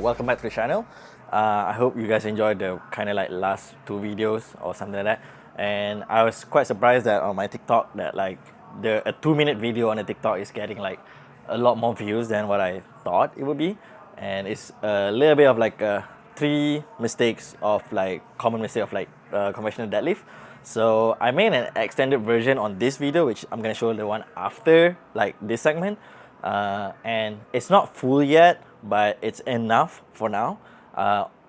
welcome back to the channel. I hope you guys enjoyed the kind of like last two videos or something like that. And I was quite surprised that on my TikTok that like a 2-minute video on the TikTok is getting like a lot more views than what I thought it would be. And it's a little bit of like 3 mistakes of like common mistake of like conventional deadlift. So I made an extended version on this video, which I'm gonna show the one after like this segment. And it's not full yet, but it's enough for now.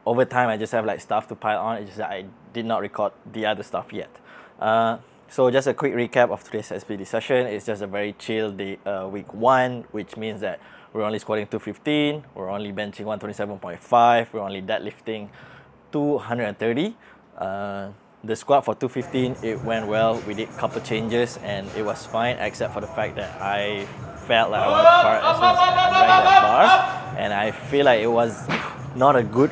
Over time, I just have like stuff to pile on. It's just that I did not record the other stuff yet. So just a quick recap of today's SPD session. It's just a very chill day, week 1, which means that we're only squatting 215, we're only benching 127.5, we're only deadlifting 230. The squat for 215, it went well. We did a couple changes and it was fine, except for the fact that I felt like I was far as soon as I dragged that bar, and I feel like it was not a good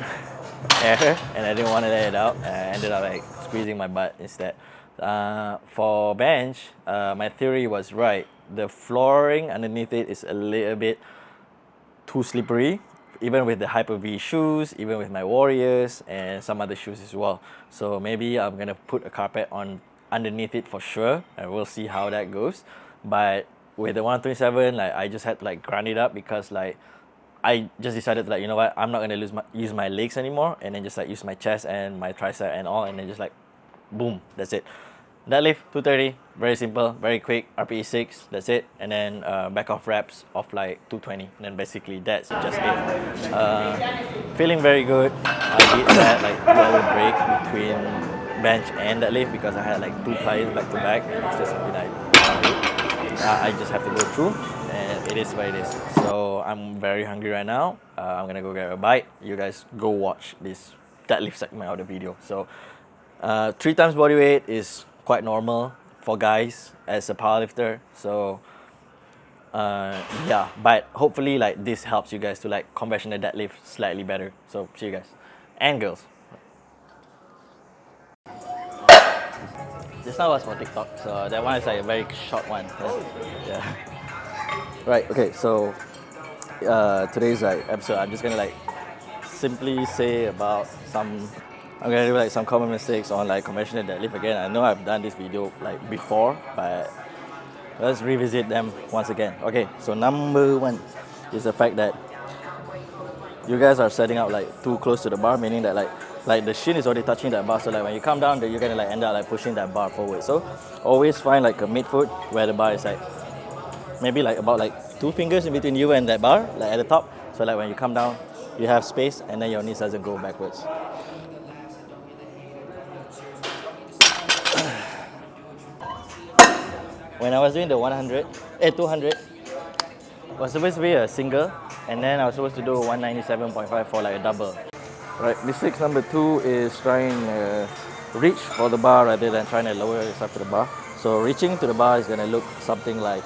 error, and I didn't want to let it out. I ended up like squeezing my butt instead. For bench, my theory was right. The flooring underneath it is a little bit too slippery, even with the Hyper-V shoes, even with my Warriors and some other shoes as well. So maybe I'm gonna put a carpet on underneath it for sure, and we'll see how that goes. But with the 127, like I just had to like grind it up, because like I just decided to like, you know what, I'm not gonna use my legs anymore, and then just like use my chest and my tricep and all, and then just like boom, that's it. Deadlift 230, very simple, very quick, RPE 6, that's it. And then back off reps of like 220, and then basically that's just it. Feeling very good. I did that like 2-hour break between bench and deadlift because I had like 2 clients back to back, and it's just something I just have to go through, and it is what it is. So I'm very hungry right now. I'm gonna go get a bite. You guys go watch this deadlift segment of the video. So 3 times body weight is quite normal for guys as a powerlifter. So yeah, but hopefully like this helps you guys to like conventional deadlift slightly better. So see you guys and girls. This now was for TikTok, so that one is like a very short one. Yeah. Right. Okay. So today's like episode, I'm just gonna like simply say about some. I'm gonna do like some common mistakes on like conventional deadlift again. I know I've done this video like before, but let's revisit them once again. Okay, so number 1 is the fact that you guys are setting up like too close to the bar, meaning that like the shin is already touching that bar. So like when you come down, you're gonna like end up like pushing that bar forward. So always find like a midfoot where the bar is like maybe like about like 2 fingers in between you and that bar, like at the top. So like when you come down, you have space, and then your knees doesn't go backwards. When I was doing the 200, it was supposed to be a single, and then I was supposed to do 197.5 for like a double. Right, mistake number 2 is trying to reach for the bar rather than trying to lower yourself to the bar. So reaching to the bar is going to look something like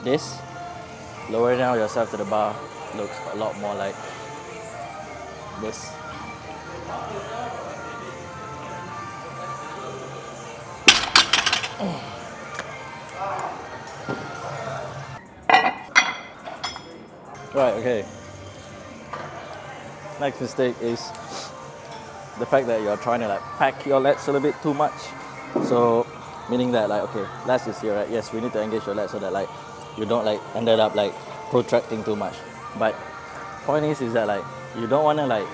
this. Lowering down yourself to the bar looks a lot more like this. Right, okay. Next mistake is the fact that you're trying to like pack your lats a little bit too much. So meaning that like, okay, lats is here, right? Yes, we need to engage your lats so that like you don't like ended up like protracting too much. But point is that like you don't want to like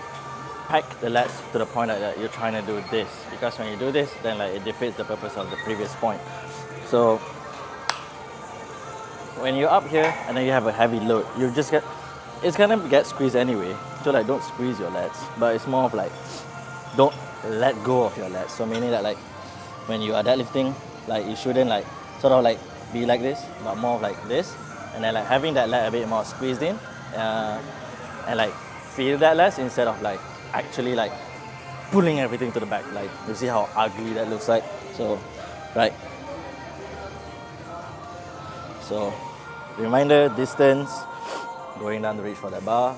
pack the lats to the point that you're trying to do this, because when you do this, then like it defeats the purpose of the previous point. So when you're up here and then you have a heavy load, it's gonna get squeezed anyway. So like don't squeeze your lats, but it's more of like don't let go of your lats. So meaning that like when you are deadlifting, like you shouldn't like sort of like be like this, but more of like this, and then like having that lat a bit more squeezed in, and like feel that lats instead of like actually like pulling everything to the back. Like you see how ugly that looks like. So right. So reminder, distance, going down the reach for that bar.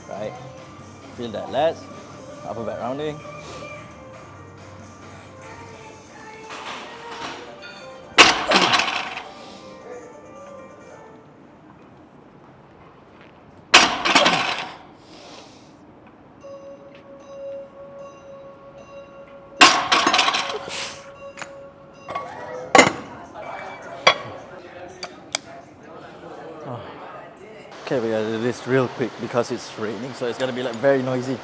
Right, feel that lats, upper back rounding. Okay, we gotta do this real quick because it's raining, so it's gonna be like very noisy.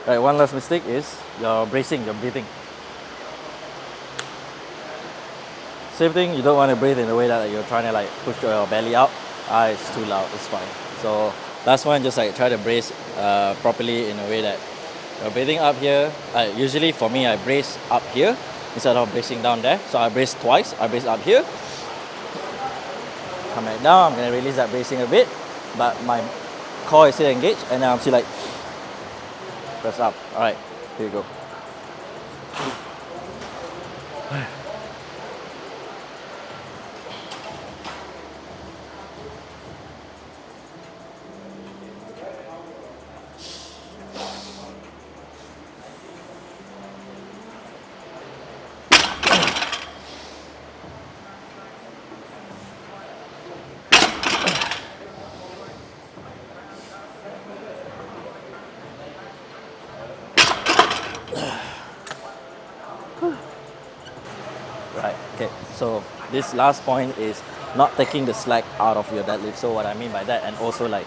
Right, one last mistake is your bracing, your breathing. Same thing, you don't want to breathe in a way that you're trying to like push your belly out. It's too loud, it's fine. So last one, just like try to brace properly in a way that you're breathing up here. Usually for me, I brace up here instead of bracing down there. So I brace twice, I brace up here. Come back down, I'm gonna release that bracing a bit, but my core is still engaged, and then I'm still like, press up. All right, here you go. Right, okay, so this last point is not taking the slack out of your deadlift. So what I mean by that, and also like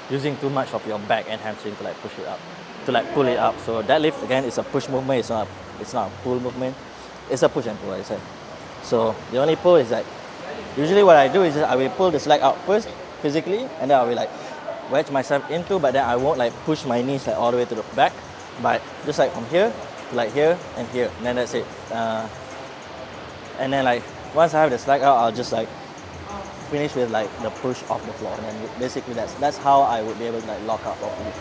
using too much of your back and hamstring to like push it up, to like pull it up. So deadlift again is a push movement, it's not a pull movement, it's a push and pull, I said. So the only pull is that usually what I do is I will pull the slack out first physically, and then I will like wedge myself into, but then I won't like push my knees like all the way to the back, but just like from here to like here and here, and then that's it. And then like once I have the slack out, I'll just like finish with like the push off the floor, and then basically that's how I would be able to like lock up properly.